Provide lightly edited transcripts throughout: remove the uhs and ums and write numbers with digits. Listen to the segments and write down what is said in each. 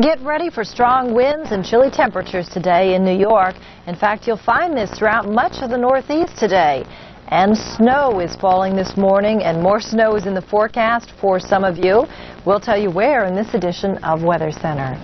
Get ready for strong winds and chilly temperatures today in New York. In fact, you'll find this throughout much of the Northeast today. And snow is falling this morning, and more snow is in the forecast for some of you. We'll tell you where in this edition of Weather Center.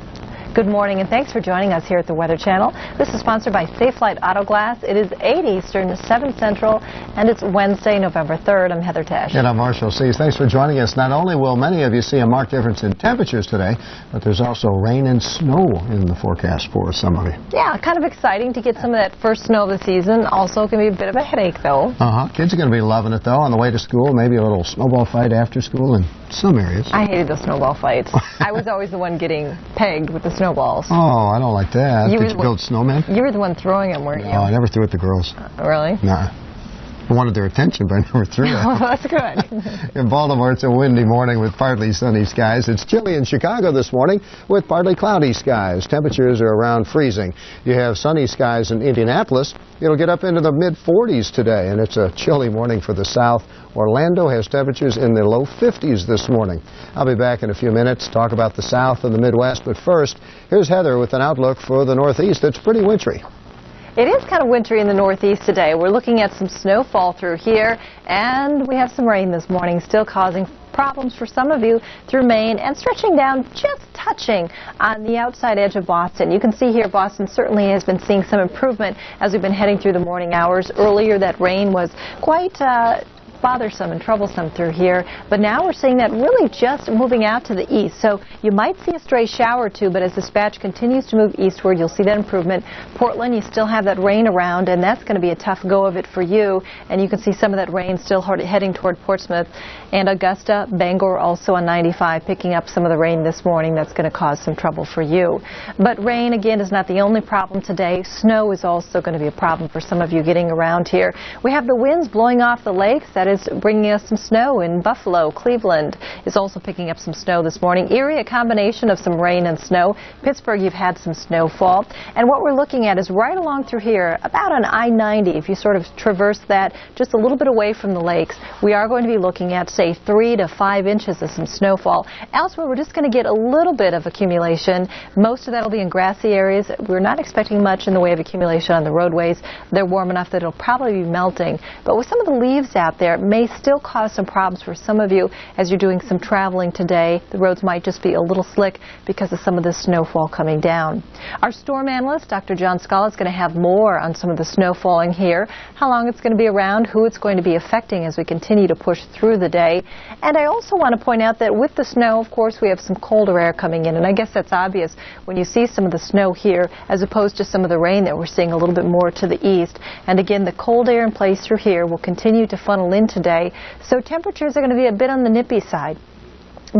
Good morning, and thanks for joining us here at the Weather Channel. This is sponsored by Safelite Auto Glass. It is 8 Eastern, 7 Central, and it's Wednesday, November 3rd. I'm Heather Tesh. And I'm Marshall Seas. Thanks for joining us. Not only will many of you see a marked difference in temperatures today, but there's also rain and snow in the forecast for some of you. Yeah, kind of exciting to get some of that first snow of the season. Also can be a bit of a headache, though. Kids are going to be loving it, though, on the way to school. Maybe a little snowball fight after school in some areas. I hated the snowball fights. I was always the one getting pegged with the snowballs. Oh, I don't like that. Did you build snowmen? You were the one throwing them, weren't you? No, I never threw at the girls. Really? Nah. I wanted their attention, but I never threw it. Oh, that's good. In Baltimore, it's a windy morning with partly sunny skies. It's chilly in Chicago this morning with partly cloudy skies. Temperatures are around freezing. You have sunny skies in Indianapolis. It'll get up into the mid-40s today, and it's a chilly morning for the south. Orlando has temperatures in the low 50s this morning. I'll be back in a few minutes to talk about the south and the Midwest, but first, here's Heather with an outlook for the Northeast that's pretty wintry. It is kind of wintry in the Northeast today. We're looking at some snowfall through here, and we have some rain this morning, still causing problems for some of you through Maine and stretching down just touching on the outside edge of Boston. You can see here Boston certainly has been seeing some improvement as we've been heading through the morning hours. Earlier that rain was quite bothersome and troublesome through here, but now we're seeing that really just moving out to the east. So you might see a stray shower or two, but as this batch continues to move eastward, you'll see that improvement. Portland, you still have that rain around, and that's going to be a tough go of it for you. And you can see some of that rain still heading toward Portsmouth and Augusta. Bangor also on 95, picking up some of the rain this morning. That's going to cause some trouble for you. But rain, again, is not the only problem today. Snow is also going to be a problem for some of you getting around here. We have the winds blowing off the lakes. That is bringing us some snow in Buffalo. Cleveland is also picking up some snow this morning. Erie, a combination of some rain and snow. Pittsburgh, you've had some snowfall. And what we're looking at is right along through here, about on I-90, if you sort of traverse that just a little bit away from the lakes, we are going to be looking at, say, 3 to 5 inches of some snowfall. Elsewhere, we're just going to get a little bit of accumulation. Most of that will be in grassy areas. We're not expecting much in the way of accumulation on the roadways. They're warm enough that it'll probably be melting. But with some of the leaves out there, it may still cause some problems for some of you as you're doing some traveling today. The roads might just be a little slick because of some of the snowfall coming down. Our storm analyst, Dr. John Scala, is going to have more on some of the snow falling here, how long it's going to be around, who it's going to be affecting as we continue to push through the day. And I also want to point out that with the snow, of course, we have some colder air coming in, and I guess that's obvious when you see some of the snow here as opposed to some of the rain that we're seeing a little bit more to the east. And again, the cold air in place through here will continue to funnel in today. So temperatures are going to be a bit on the nippy side.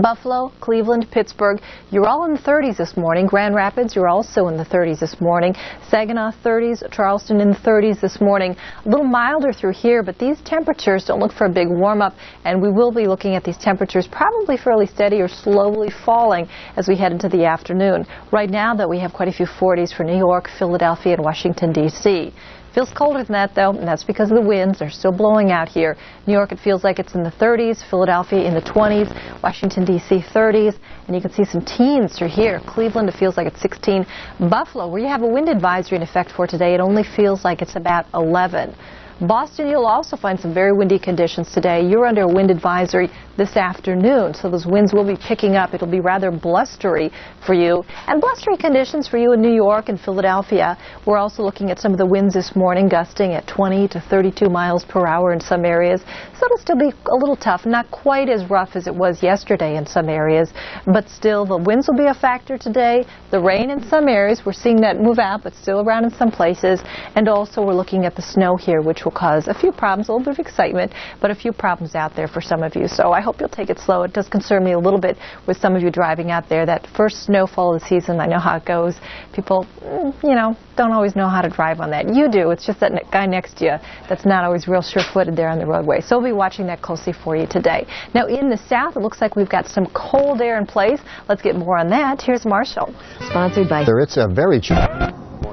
Buffalo, Cleveland, Pittsburgh, you're all in the 30s this morning. Grand Rapids, you're also in the 30s this morning. Saginaw, 30s. Charleston in the 30s this morning. A little milder through here, but these temperatures don't look for a big warm-up, and we will be looking at these temperatures probably fairly steady or slowly falling as we head into the afternoon. Right now, though, we have quite a few 40s for New York, Philadelphia, and Washington, D.C. Feels colder than that, though, and that's because of the winds. They're still blowing out here. New York, it feels like it's in the 30s. Philadelphia in the 20s. Washington, D.C., 30s. And you can see some teens through here. Cleveland, it feels like it's 16. Buffalo, where you have a wind advisory in effect for today, it only feels like it's about 11. Boston, you'll also find some very windy conditions today. You're under a wind advisory this afternoon, so those winds will be picking up. It'll be rather blustery for you. And blustery conditions for you in New York and Philadelphia. We're also looking at some of the winds this morning, gusting at 20 to 32 miles per hour in some areas. So it'll still be a little tough, not quite as rough as it was yesterday in some areas, but still the winds will be a factor today. The rain in some areas, we're seeing that move out, but still around in some places. And also we're looking at the snow here, which will cause a few problems, a little bit of excitement, but a few problems out there for some of you. So I hope you'll take it slow. It does concern me a little bit with some of you driving out there. That first snowfall of the season, I know how it goes. People, don't always know how to drive on that. You do. It's just that guy next to you that's not always real sure-footed there on the roadway. So we'll be watching that closely for you today. Now in the south, it looks like we've got some cold air in place. Let's get more on that. Here's Marshall. Sponsored by... It's a very chilly...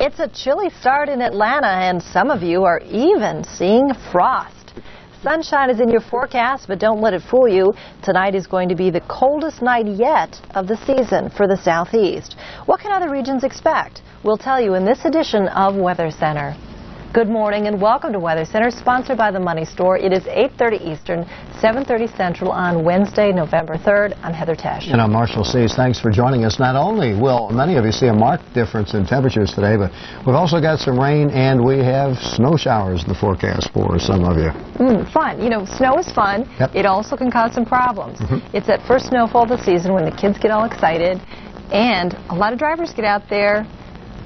It's a chilly start in Atlanta, and some of you are even seeing frost. sunshine is in your forecast, but don't let it fool you. Tonight is going to be the coldest night yet of the season for the southeast. What can other regions expect? We'll tell you in this edition of Weather Center. Good morning and welcome to Weather Center, sponsored by the Money Store. It is 8:30 Eastern, 7:30 Central on Wednesday, November 3rd. I'm Heather Tesh. And I'm Marshall Seas. Thanks for joining us. Not only will many of you see a marked difference in temperatures today, but we've also got some rain and we have snow showers in the forecast for some of you. Fun. You know, snow is fun. Yep. It also can cause some problems. It's that first snowfall of the season when the kids get all excited, and a lot of drivers get out there.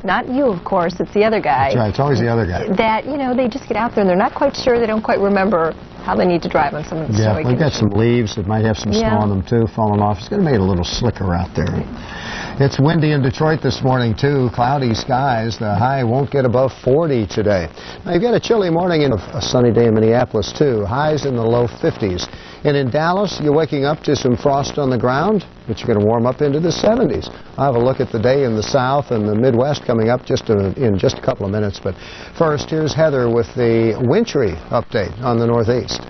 Not you, of course, it's the other guy. That's right, it's always the other guy. That, you know, they just get out there and they're not quite sure, they don't quite remember how they need to drive on some of the snowy we've got some leaves that might have some snow on them too, falling off. It's going to make it a little slicker out there. It's windy in Detroit this morning too, cloudy skies. The high won't get above 40 today. Now you've got a chilly morning and a sunny day in Minneapolis too, highs in the low 50s. And in Dallas, you're waking up to some frost on the ground, but you're going to warm up into the 70s. I'll have a look at the day in the South and the Midwest coming up in just a couple of minutes. But first, here's Heather with the wintry update on the Northeast.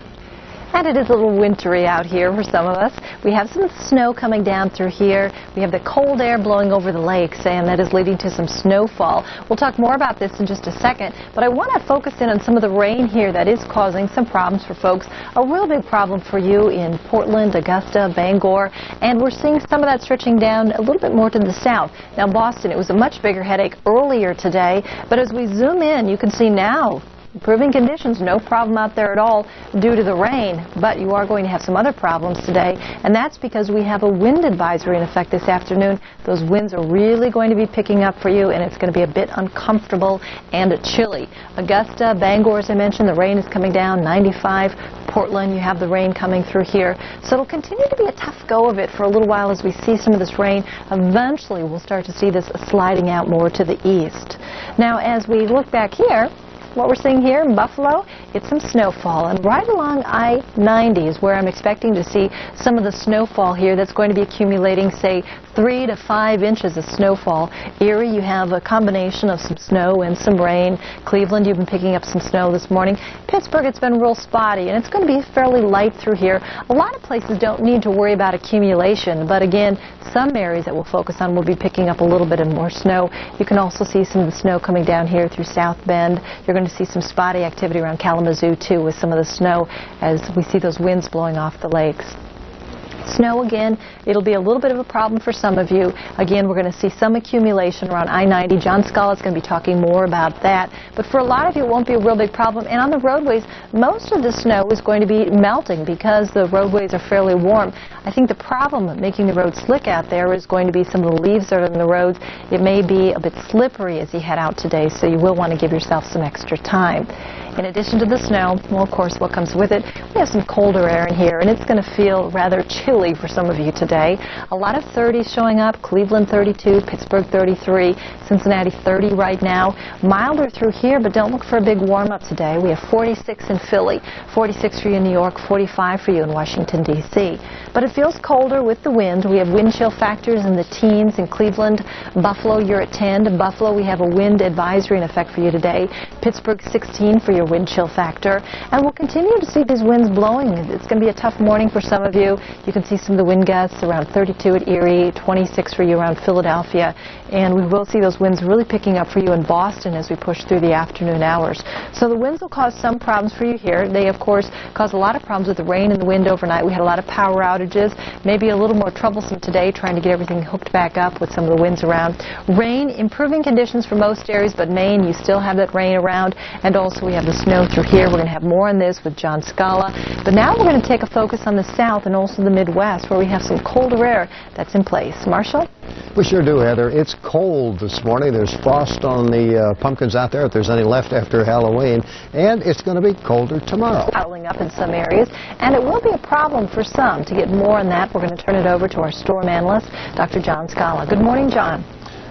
And it is a little wintry out here for some of us. We have some snow coming down through here. We have the cold air blowing over the lakes, and that is leading to some snowfall. We'll talk more about this in just a second, but I want to focus in on some of the rain here that is causing some problems for folks. A real big problem for you in Portland, Augusta, Bangor, and we're seeing some of that stretching down a little bit more to the south. Now, Boston, it was a much bigger headache earlier today, but as we zoom in, you can see now improving conditions, no problem out there at all due to the rain, but you are going to have some other problems today, and that's because we have a wind advisory in effect this afternoon. Those winds are really going to be picking up for you, and it's going to be a bit uncomfortable and chilly. Augusta, Bangor, as I mentioned, the rain is coming down, 95. Portland, you have the rain coming through here. So it'll continue to be a tough go of it for a little while as we see some of this rain. Eventually, we'll start to see this sliding out more to the east. Now, as we look back here, what we're seeing here in Buffalo, it's some snowfall, and right along I-90 is where I'm expecting to see some of the snowfall here that's going to be accumulating, say, 3 to 5 inches of snowfall. Erie, you have a combination of some snow and some rain. Cleveland, you've been picking up some snow this morning. Pittsburgh, it's been real spotty, and it's going to be fairly light through here. A lot of places don't need to worry about accumulation, but again, some areas that we'll focus on will be picking up a little bit of more snow. You can also see some of the snow coming down here through South Bend. You're going to see some spotty activity around Kalamazoo, too, with some of the snow as we see those winds blowing off the lakes. Snow again, it'll be a little bit of a problem for some of you. Again, we're going to see some accumulation around I-90. John Scala is going to be talking more about that. But for a lot of you, it won't be a real big problem. And on the roadways, most of the snow is going to be melting because the roadways are fairly warm. I think the problem of making the road slick out there is going to be some of the leaves that are in the roads. It may be a bit slippery as you head out today, so you will want to give yourself some extra time. In addition to the snow, well, of course, what comes with it, we have some colder air in here, and it's going to feel rather chilly for some of you today. A lot of 30s showing up, Cleveland 32, Pittsburgh 33, Cincinnati 30 right now. Milder through here, but don't look for a big warm-up today. We have 46 in Philly, 46 for you in New York, 45 for you in Washington, D.C. But it feels colder with the wind. We have wind chill factors in the teens in Cleveland. Buffalo, you're at 10. In Buffalo, we have a wind advisory in effect for you today. Pittsburgh, 16 for your wind chill factor, and we'll continue to see these winds blowing. It's going to be a tough morning for some of you. You can see some of the wind gusts around 32 at Erie, 26 for you around Philadelphia, and we will see those winds really picking up for you in Boston as we push through the afternoon hours. So the winds will cause some problems for you here. They, of course, cause a lot of problems with the rain and the wind overnight. We had a lot of power outages, maybe a little more troublesome today trying to get everything hooked back up with some of the winds around. Rain, improving conditions for most areas, but Maine, you still have that rain around, and also we have the snow through here. We're going to have more on this with John Scala. But now we're going to take a focus on the south and also the Midwest, where we have some colder air that's in place. Marshall? We sure do, Heather. It's cold this morning. There's frost on the pumpkins out there, if there's any left after Halloween. And it's going to be colder tomorrow. Piling up in some areas. And it will be a problem for some. To get more on that, we're going to turn it over to our storm analyst, Dr. John Scala. Good morning, John.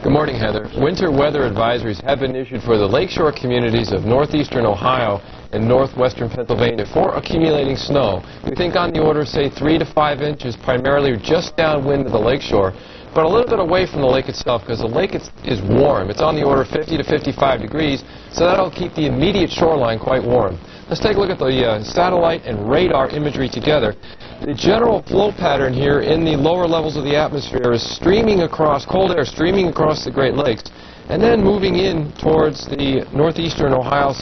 Good morning, Heather. Winter weather advisories have been issued for the lakeshore communities of northeastern Ohio and northwestern Pennsylvania for accumulating snow. We think on the order, say, 3 to 5 inches, primarily just downwind of the lakeshore, but a little bit away from the lake itself because the lake is warm. It's on the order of 50 to 55 degrees, so that'll keep the immediate shoreline quite warm. Let's take a look at the satellite and radar imagery together. The general flow pattern here in the lower levels of the atmosphere is streaming across, cold air streaming across the Great Lakes, and then moving in towards the northeastern Ohio,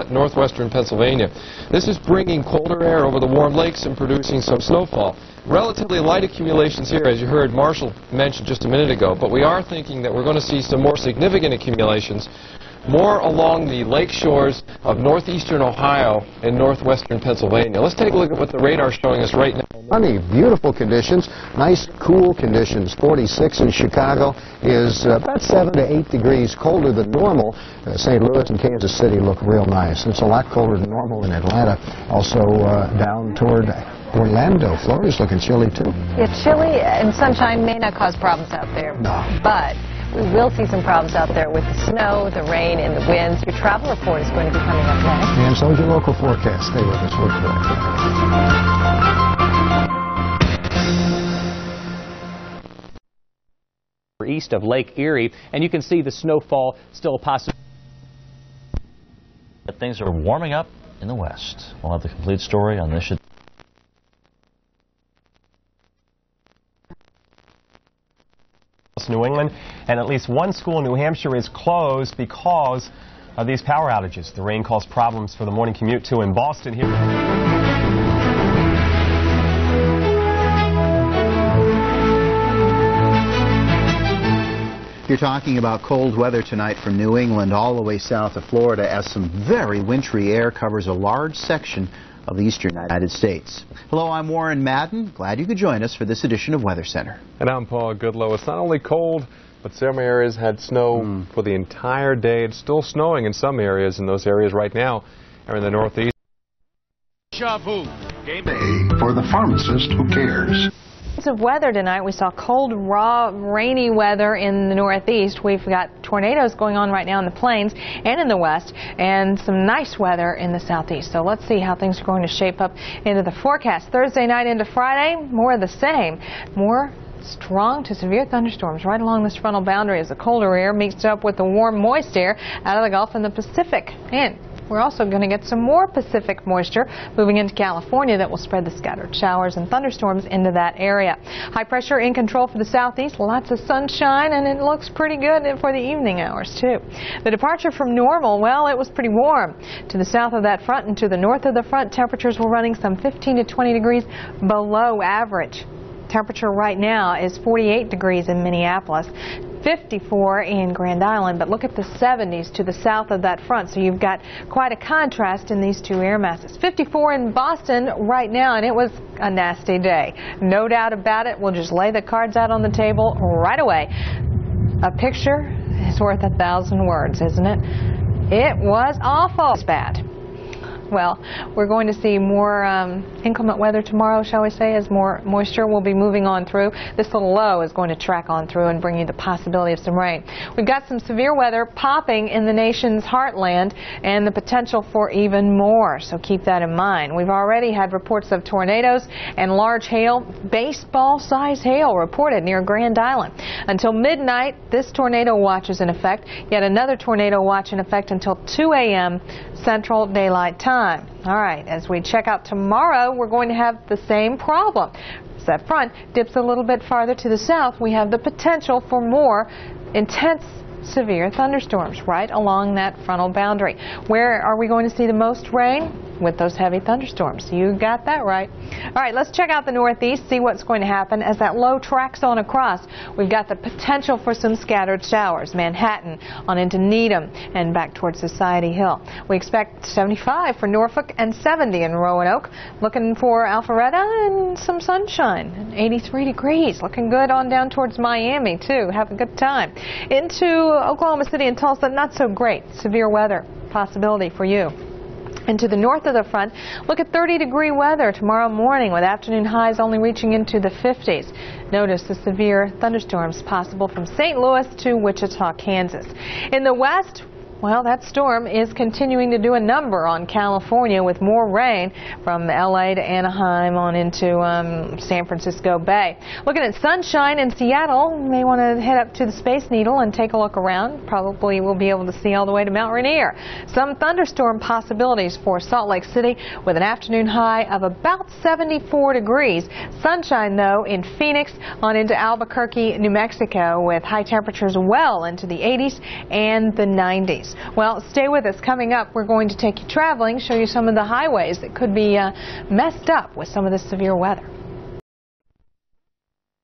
northwestern Pennsylvania. This is bringing colder air over the warm lakes and producing some snowfall. Relatively light accumulations here, as you heard Marshall mention just a minute ago, but we are thinking that we're going to see some more significant accumulations more along the lake shores of northeastern Ohio and northwestern Pennsylvania. Let's take a look at what the radar is showing us right now. Sunny, beautiful conditions, nice cool conditions. 46 in Chicago is about 7 to 8 degrees colder than normal. St. Louis and Kansas City look real nice. It's a lot colder than normal in Atlanta. Also down toward Orlando, Florida's looking chilly too. It's chilly and sunshine may not cause problems out there. No. But we will see some problems out there with the snow, the rain, and the winds. Your travel report is going to be coming up next. And so is your local forecast. Stay with us. We're correct. East of Lake Erie, and you can see the snowfall still a possibility. Things are warming up in the west. We'll have the complete story on this. New England, and at least one school in New Hampshire is closed because of these power outages. The rain caused problems for the morning commute too in Boston here. You're talking about cold weather tonight from New England all the way south of Florida as some very wintry air covers a large section of the eastern United States. Hello, I'm Warren Madden. Glad you could join us for this edition of Weather Center. And I'm Paul Goodlow. It's not only cold, but some areas had snow for the entire day. It's still snowing in some areas, and those areas right now are in the northeast. Game day for the pharmacist who cares. Of weather tonight, we saw cold, raw, rainy weather in the northeast. We've got tornadoes going on right now in the plains and in the west, and some nice weather in the southeast. So let's see how things are going to shape up into the forecast. Thursday night into Friday, more of the same. More strong to severe thunderstorms right along this frontal boundary as the colder air mixed up with the warm, moist air out of the Gulf and the Pacific. And we're also going to get some more Pacific moisture moving into California that will spread the scattered showers and thunderstorms into that area. High pressure in control for the southeast, lots of sunshine, and it looks pretty good for the evening hours too. The departure from normal, well, it was pretty warm. To the south of that front and to the north of the front, temperatures were running some 15 to 20 degrees below average. Temperature right now is 48 degrees in Minneapolis, 54 in Grand Island, but look at the 70s to the south of that front, so you've got quite a contrast in these two air masses. 54 in Boston right now, and it was a nasty day. No doubt about it. We'll just lay the cards out on the table right away. A picture is worth 1,000 words, isn't it? It was awful. It's bad. Well, we're going to see more inclement weather tomorrow, shall we say, as more moisture will be moving on through. This little low is going to track on through and bring you the possibility of some rain. We've got some severe weather popping in the nation's heartland and the potential for even more, so keep that in mind. We've already had reports of tornadoes and large hail, baseball-sized hail reported near Grand Island. Until midnight, this tornado watch is in effect, yet another tornado watch in effect until 2 a.m. Central Daylight Time. All right, as we check out tomorrow, we're going to have the same problem. As that front dips a little bit farther to the south, we have the potential for more intense severe thunderstorms right along that frontal boundary. Where are we going to see the most rain? With those heavy thunderstorms. You got that right. All right, let's check out the northeast, see what's going to happen as that low tracks on across. We've got the potential for some scattered showers. Manhattan on into Needham and back towards Society Hill. We expect 75 for Norfolk and 70 in Roanoke. Looking for Alpharetta and some sunshine. 83 degrees. Looking good on down towards Miami, too. Have a good time. Into Oklahoma City and Tulsa, not so great. Severe weather possibility for you. And to the north of the front, look at 30-degree weather tomorrow morning with afternoon highs only reaching into the 50s. Notice the severe thunderstorms possible from St. Louis to Wichita, Kansas. In the west, Well, that storm is continuing to do a number on California with more rain from L.A. to Anaheim on into San Francisco Bay. Looking at sunshine in Seattle, you may want to head up to the Space Needle and take a look around. Probably we'll be able to see all the way to Mount Rainier. Some thunderstorm possibilities for Salt Lake City with an afternoon high of about 74 degrees. Sunshine, though, in Phoenix on into Albuquerque, New Mexico, with high temperatures well into the 80s and the 90s. Well, stay with us. Coming up, we're going to take you traveling, show you some of the highways that could be messed up with some of this severe weather.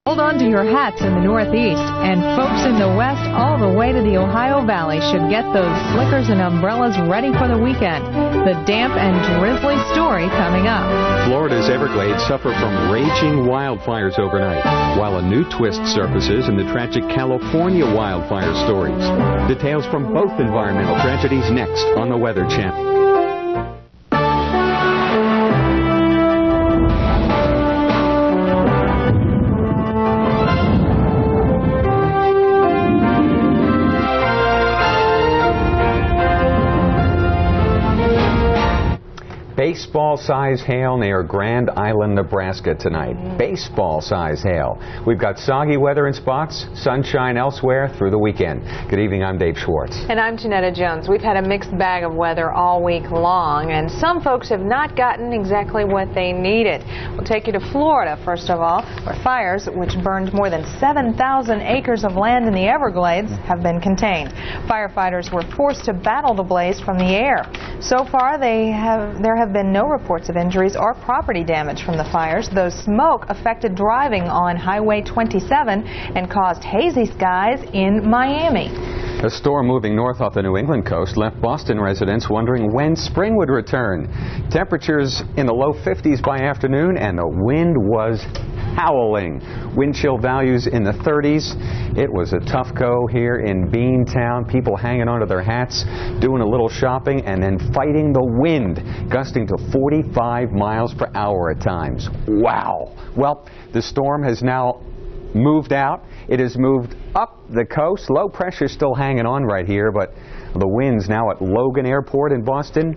Hold on to your hats in the Northeast, and folks in the West all the way to the Ohio Valley should get those slickers and umbrellas ready for the weekend. The damp and drizzly story coming up. Florida's Everglades suffer from raging wildfires overnight, while a new twist surfaces in the tragic California wildfire stories. Details from both environmental tragedies next on the Weather Channel. Baseball-size hail near Grand Island, Nebraska tonight. Baseball-size hail. We've got soggy weather in spots, sunshine elsewhere through the weekend. Good evening, I'm Dave Schwartz. And I'm Janetta Jones. We've had a mixed bag of weather all week long, and some folks have not gotten exactly what they needed. We'll take you to Florida, first of all, where fires, which burned more than 7,000 acres of land in the Everglades, have been contained. Firefighters were forced to battle the blaze from the air. So far, there have been no reports of injuries or property damage from the fires, though smoke affected driving on Highway 27 and caused hazy skies in Miami. A storm moving north off the New England coast left Boston residents wondering when spring would return. Temperatures in the low 50s by afternoon, and the wind was howling. Wind chill values in the 30s. It was a tough go here in Beantown. People hanging onto their hats, doing a little shopping, and then fighting the wind, gusting to 45 miles per hour at times. Wow. Well, the storm has now moved out. It has moved up the coast. Low pressure still hanging on right here, but the winds now at Logan Airport in Boston,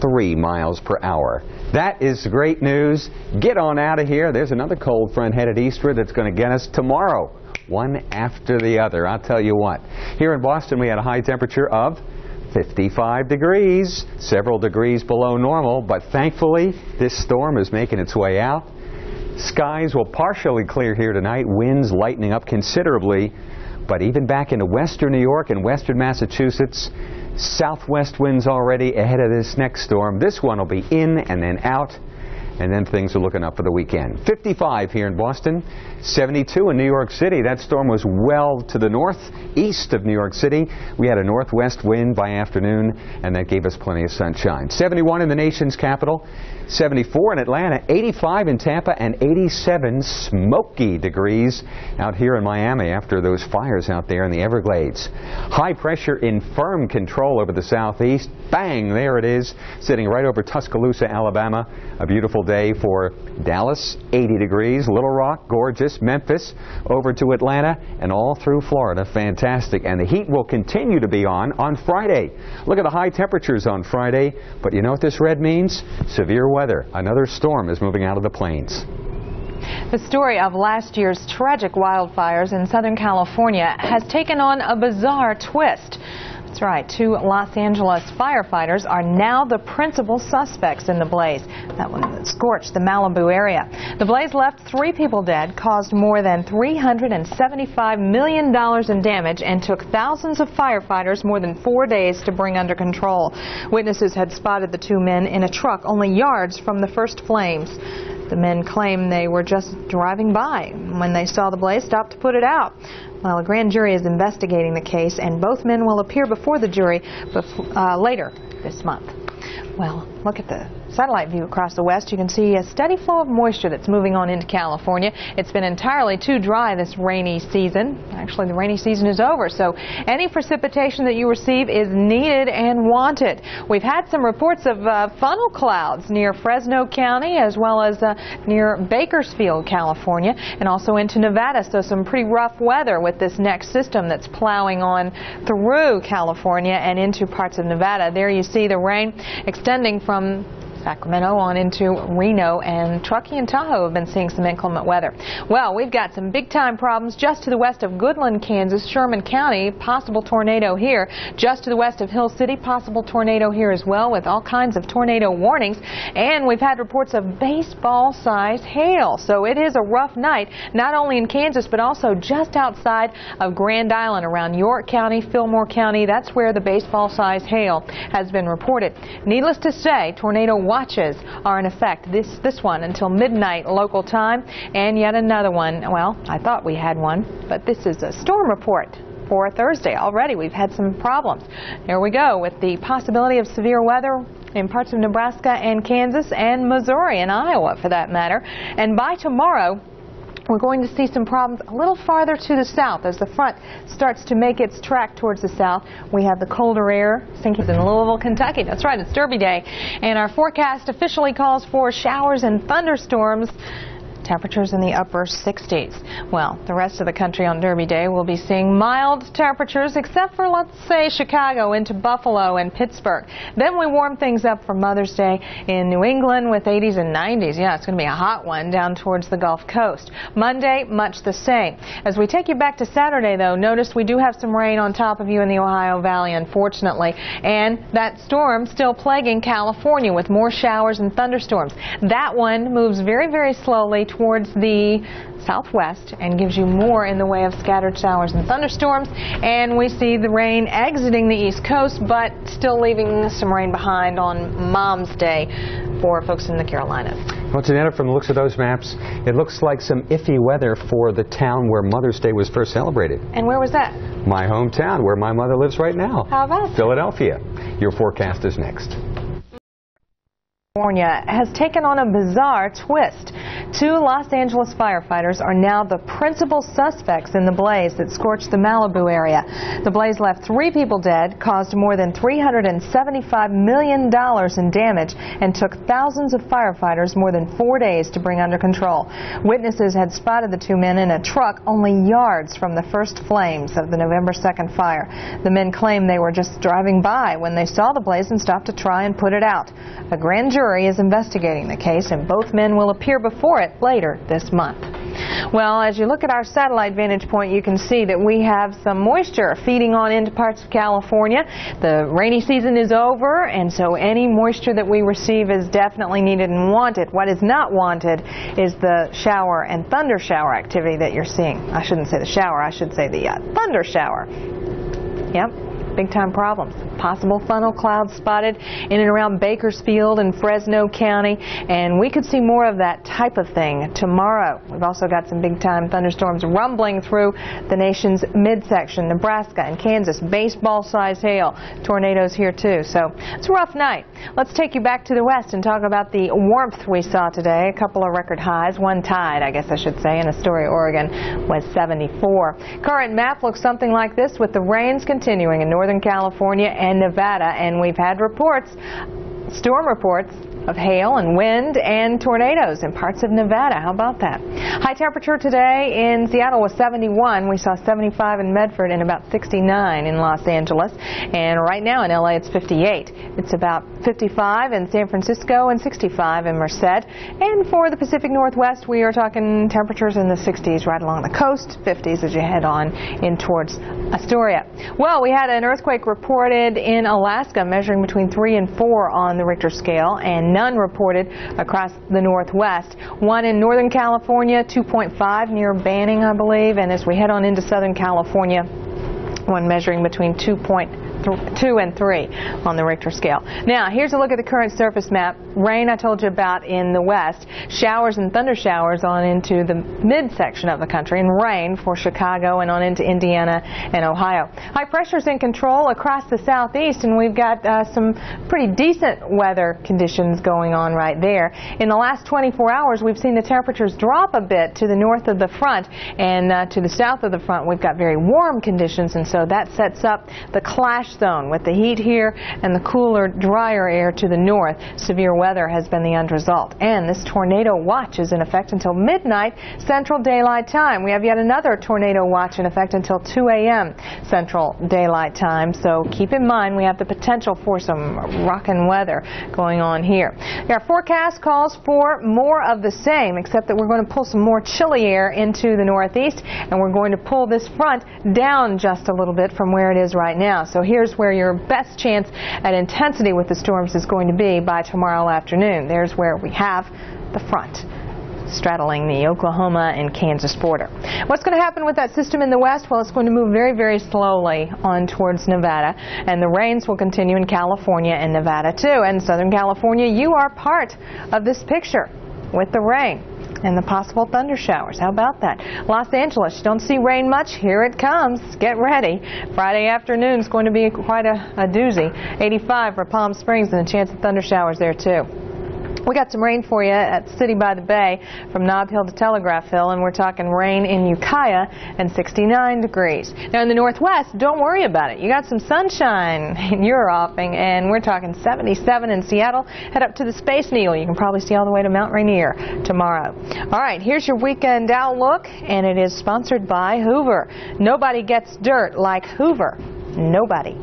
3 miles per hour. That is great news. Get on out of here. There's another cold front headed eastward that's going to get us tomorrow, one after the other. I'll tell you what. Here in Boston, we had a high temperature of 55 degrees, several degrees below normal, but thankfully this storm is making its way out. Skies will partially clear here tonight, winds lightening up considerably, but even back into western New York and western Massachusetts, southwest winds already ahead of this next storm. This one will be in and then out, and then things are looking up for the weekend. 55 here in Boston, 72 in New York City. That storm was well to the northeast of New York City. We had a northwest wind by afternoon, and that gave us plenty of sunshine. 71 in the nation's capital, 74 in Atlanta, 85 in Tampa, and 87 smoky degrees out here in Miami after those fires out there in the Everglades. High pressure in firm control over the southeast. Bang, there it is, sitting right over Tuscaloosa, Alabama. A beautiful day for Dallas, 80 degrees. Little Rock, gorgeous. Memphis, over to Atlanta, and all through Florida. Fantastic. And the heat will continue to be on Friday. Look at the high temperatures on Friday. But you know what this red means? Severe weather. Another storm is moving out of the plains. The story of last year's tragic wildfires in Southern California has taken on a bizarre twist. That's right. 2 Los Angeles firefighters are now the principal suspects in the blaze. That one scorched the Malibu area. The blaze left 3 people dead, caused more than $375 million in damage, and took thousands of firefighters more than 4 days to bring under control. Witnesses had spotted the 2 men in a truck only yards from the first flames. The men claim they were just driving by. When they saw the blaze, stopped to put it out. Well, a grand jury is investigating the case, and both men will appear before the jury later this month. Well, look at the satellite view across the west, you can see a steady flow of moisture that's moving on into California. It's been entirely too dry this rainy season. Actually, the rainy season is over, so any precipitation that you receive is needed and wanted. We've had some reports of funnel clouds near Fresno County as well as near Bakersfield, California, and also into Nevada, so some pretty rough weather with this next system that's plowing on through California and into parts of Nevada. There you see the rain extending from Sacramento on into Reno, and Truckee and Tahoe have been seeing some inclement weather. Well, we've got some big-time problems just to the west of Goodland, Kansas, Sherman County, possible tornado here. Just to the west of Hill City, possible tornado here as well, with all kinds of tornado warnings. And we've had reports of baseball-sized hail. So it is a rough night, not only in Kansas, but also just outside of Grand Island, around York County, Fillmore County. That's where the baseball-sized hail has been reported. Needless to say, tornado watches are in effect, this one until midnight local time, and yet another one. Well, I thought we had one, but this is a storm report for Thursday. Already we've had some problems. Here we go with the possibility of severe weather in parts of Nebraska and Kansas and Missouri and Iowa for that matter. And by tomorrow, we're going to see some problems a little farther to the south as the front starts to make its track towards the south. We have the colder air sinking in Louisville, Kentucky. That's right, it's Derby Day. And our forecast officially calls for showers and thunderstorms. Temperatures in the upper 60s. Well, the rest of the country on Derby Day will be seeing mild temperatures, except for, let's say, Chicago into Buffalo and Pittsburgh. Then we warm things up for Mother's Day in New England with 80s and 90s. Yeah, it's going to be a hot one down towards the Gulf Coast. Monday, much the same. As we take you back to Saturday, though, notice we do have some rain on top of you in the Ohio Valley, unfortunately. And that storm still plaguing California with more showers and thunderstorms. That one moves very, very slowly towards the southwest and gives you more in the way of scattered showers and thunderstorms. And we see the rain exiting the East Coast, but still leaving some rain behind on Mom's Day for folks in the Carolinas. Well, Janetta, from the looks of those maps, it looks like some iffy weather for the town where Mother's Day was first celebrated. And where was that? My hometown, where my mother lives right now. How about Philadelphia. Your forecast is next. California has taken on a bizarre twist. 2 Los Angeles firefighters are now the principal suspects in the blaze that scorched the Malibu area. The blaze left 3 people dead, caused more than $375 million in damage, and took thousands of firefighters more than 4 days to bring under control. Witnesses had spotted the 2 men in a truck only yards from the first flames of the November 2nd fire. The men claimed they were just driving by when they saw the blaze and stopped to try and put it out. A grand jury is investigating the case, and both men will appear before it later this month. Well, as you look at our satellite vantage point, you can see that we have some moisture feeding on into parts of California. The rainy season is over, and so any moisture that we receive is definitely needed and wanted. What is not wanted is the shower and thunder shower activity that you're seeing. I shouldn't say the shower, I should say the thunder shower. Yep. Big-time problems. Possible funnel clouds spotted in and around Bakersfield and Fresno County, and we could see more of that type of thing tomorrow. We've also got some big-time thunderstorms rumbling through the nation's midsection, Nebraska and Kansas. Baseball-sized hail. Tornadoes here, too. So it's a rough night. Let's take you back to the west and talk about the warmth we saw today. A couple of record highs. One tied, I guess I should say, in Astoria, Oregon, was 74. Current map looks something like this, with the rains continuing in Northern California and Nevada, and we've had reports, storm reports, of hail and wind and tornadoes in parts of Nevada. How about that? High temperature today in Seattle was 71. We saw 75 in Medford and about 69 in Los Angeles. And right now in LA it's 58. It's about 55 in San Francisco and 65 in Merced. And for the Pacific Northwest, we are talking temperatures in the 60s right along the coast, 50s as you head on in towards Astoria. Well, we had an earthquake reported in Alaska measuring between 3 and 4 on the Richter scale, and none reported across the Northwest. One in Northern California, 2.5 near Banning, I believe, and as we head on into Southern California, one measuring between 2.3 2 and 3 on the Richter scale. Now, here's a look at the current surface map. Rain I told you about in the west. Showers and thunder showers on into the midsection of the country, and rain for Chicago and on into Indiana and Ohio. High pressure's in control across the southeast, and we've got some pretty decent weather conditions going on right there. In the last 24 hours, we've seen the temperatures drop a bit to the north of the front, and to the south of the front we've got very warm conditions, and so that sets up the clash zone with the heat here and the cooler, drier air to the north. Severe weather has been the end result, and this tornado watch is in effect until midnight Central Daylight Time. We have yet another tornado watch in effect until 2 a.m. Central Daylight Time, so keep in mind we have the potential for some rockin' weather going on here. Our forecast calls for more of the same, except that we're going to pull some more chilly air into the northeast, and we're going to pull this front down just a little bit from where it is right now. So here's where your best chance at intensity with the storms is going to be by tomorrow afternoon. There's where we have the front straddling the Oklahoma and Kansas border. What's going to happen with that system in the west? Well, it's going to move very, very slowly on towards Nevada, and the rains will continue in California and Nevada too. And Southern California, you are part of this picture with the rain and the possible thunder showers. How about that? Los Angeles, you don't see rain much. Here it comes. Get ready. Friday afternoon is going to be quite a doozy. 85 for Palm Springs, and a chance of thunder showers there too. We got some rain for you at City by the Bay from Nob Hill to Telegraph Hill, and we're talking rain in Ukiah and 69 degrees. Now in the northwest, don't worry about it. You got some sunshine in your offing, and we're talking 77 in Seattle. Head up to the Space Needle. You can probably see all the way to Mount Rainier tomorrow. All right, here's your weekend outlook, and it is sponsored by Hoover. Nobody gets dirt like Hoover. Nobody.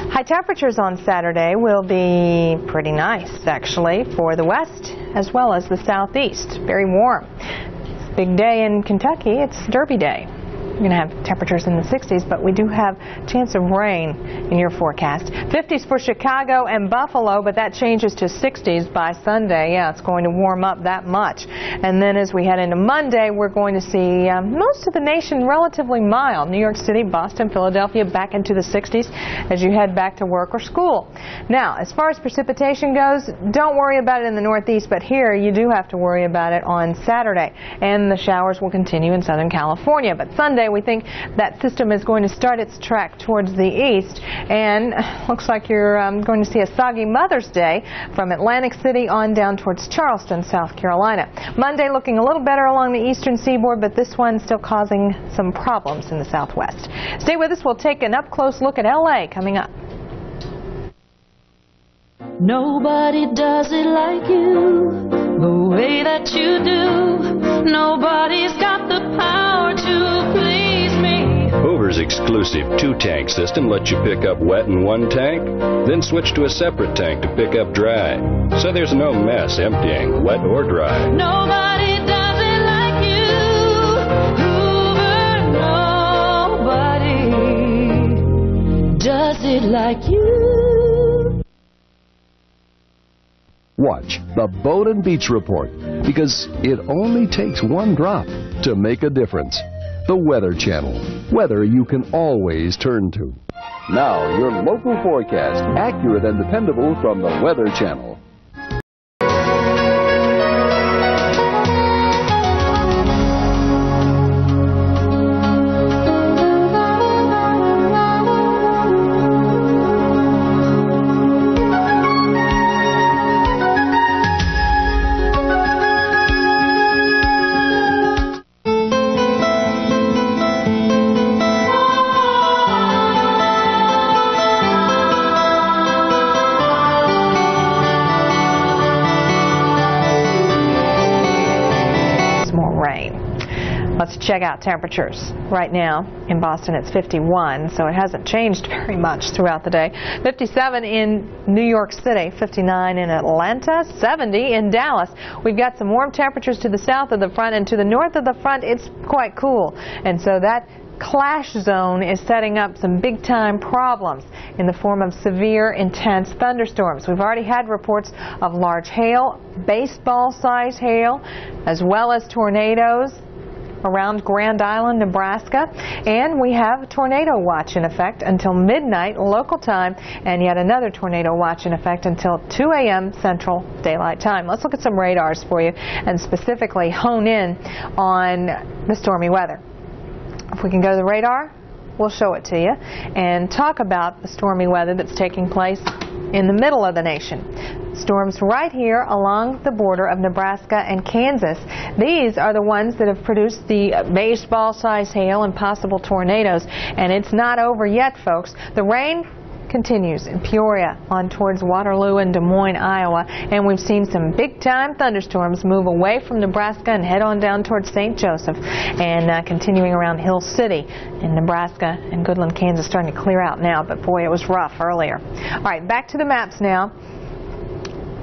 High temperatures on Saturday will be pretty nice, actually, for the west as well as the southeast. Very warm. It's a big day in Kentucky. It's Derby Day. We're going to have temperatures in the 60s, but we do have a chance of rain in your forecast. 50s for Chicago and Buffalo, but that changes to 60s by Sunday. Yeah, it's going to warm up that much. And then as we head into Monday, we're going to see most of the nation relatively mild. New York City, Boston, Philadelphia back into the 60s as you head back to work or school. Now, as far as precipitation goes, don't worry about it in the northeast, but here you do have to worry about it on Saturday. And the showers will continue in Southern California. But Sunday, we think that system is going to start its track towards the east, and looks like you're going to see a soggy Mother's Day from Atlantic City on down towards Charleston, South Carolina. Monday looking a little better along the eastern seaboard, but this one still causing some problems in the southwest. Stay with us. We'll take an up-close look at L.A. coming up. Nobody does it like you, the way that you do. Nobody's got the power to please me. Hoover's exclusive 2-tank system lets you pick up wet in one tank, then switch to a separate tank to pick up dry. So there's no mess emptying, wet or dry. Nobody does it like you, Hoover. Nobody does it like you. Watch the Boat and Beach Report, because it only takes one drop to make a difference. The Weather Channel, weather you can always turn to. Now, your local forecast, accurate and dependable from the Weather Channel. Let's check out temperatures. Right now in Boston it's 51, so it hasn't changed very much throughout the day. 57 in New York City, 59 in Atlanta, 70 in Dallas. We've got some warm temperatures to the south of the front, and to the north of the front it's quite cool. And so that clash zone is setting up some big-time problems in the form of severe, intense thunderstorms. We've already had reports of large hail, baseball-size hail, as well as tornadoes. around Grand Island, Nebraska. And we have a tornado watch in effect until midnight local time, and yet another tornado watch in effect until 2 a.m. Central Daylight Time. Let's look at some radars for you and specifically hone in on the stormy weather. If we can go to the radar, we'll show it to you and talk about the stormy weather that's taking place in the middle of the nation. Storms right here along the border of Nebraska and Kansas. These are the ones that have produced the baseball-sized hail and possible tornadoes. And it's not over yet, folks. The rain continues in Peoria on towards Waterloo and Des Moines, Iowa, and we've seen some big-time thunderstorms move away from Nebraska and head on down towards St. Joseph, and continuing around Hill City in Nebraska and Goodland, Kansas, starting to clear out now, but boy, it was rough earlier. All right, back to the maps now.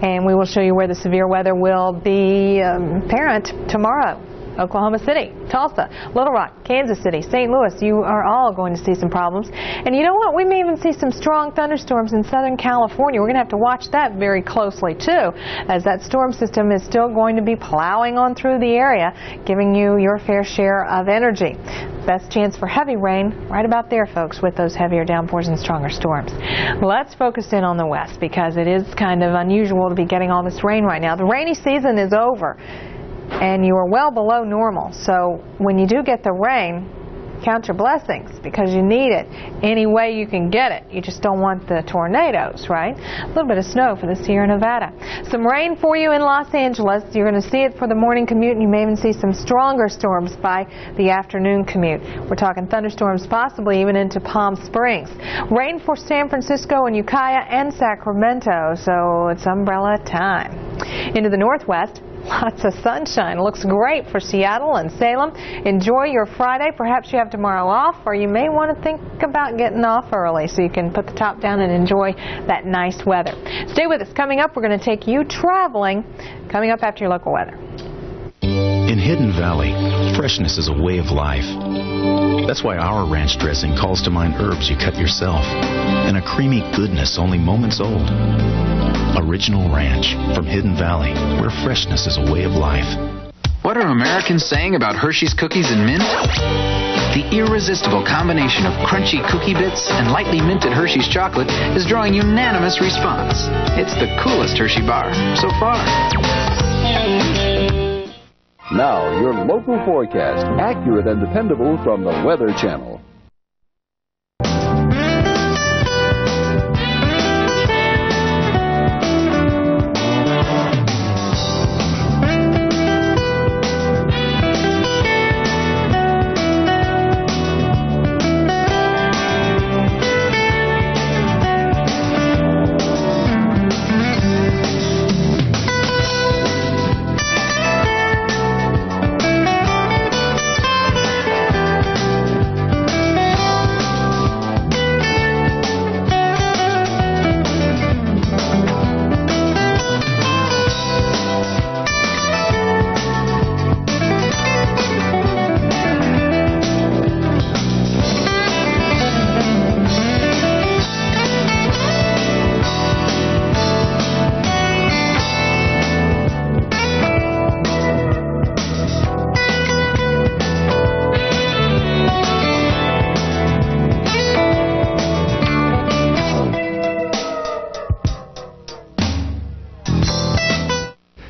And we will show you where the severe weather will be apparent tomorrow. Oklahoma City, Tulsa, Little Rock, Kansas City, St. Louis, you are all going to see some problems. And you know what? We may even see some strong thunderstorms in Southern California. We're going to have to watch that very closely, too, as that storm system is still going to be plowing on through the area, giving you your fair share of energy. Best chance for heavy rain right about there, folks, with those heavier downpours and stronger storms. Let's focus in on the west because it is kind of unusual to be getting all this rain right now. The rainy season is over, and you are well below normal. So when you do get the rain, count your blessings because you need it any way you can get it. You just don't want the tornadoes, right? A little bit of snow for the Sierra Nevada. Some rain for you in Los Angeles. You're going to see it for the morning commute, and you may even see some stronger storms by the afternoon commute. We're talking thunderstorms possibly even into Palm Springs. Rain for San Francisco and Ukiah and Sacramento, so it's umbrella time. Into the northwest, lots of sunshine. Looks great for Seattle and Salem. Enjoy your Friday. Perhaps you have tomorrow off, or you may want to think about getting off early so you can put the top down and enjoy that nice weather. Stay with us. Coming up, we're going to take you traveling. Coming up after your local weather. In Hidden Valley, freshness is a way of life. That's why our ranch dressing calls to mind herbs you cut yourself and a creamy goodness only moments old. Original Ranch from Hidden Valley, where freshness is a way of life. What are Americans saying about Hershey's cookies and mint? The irresistible combination of crunchy cookie bits and lightly minted Hershey's chocolate is drawing unanimous response. It's the coolest Hershey bar so far. Now, your local forecast, accurate and dependable from the Weather Channel.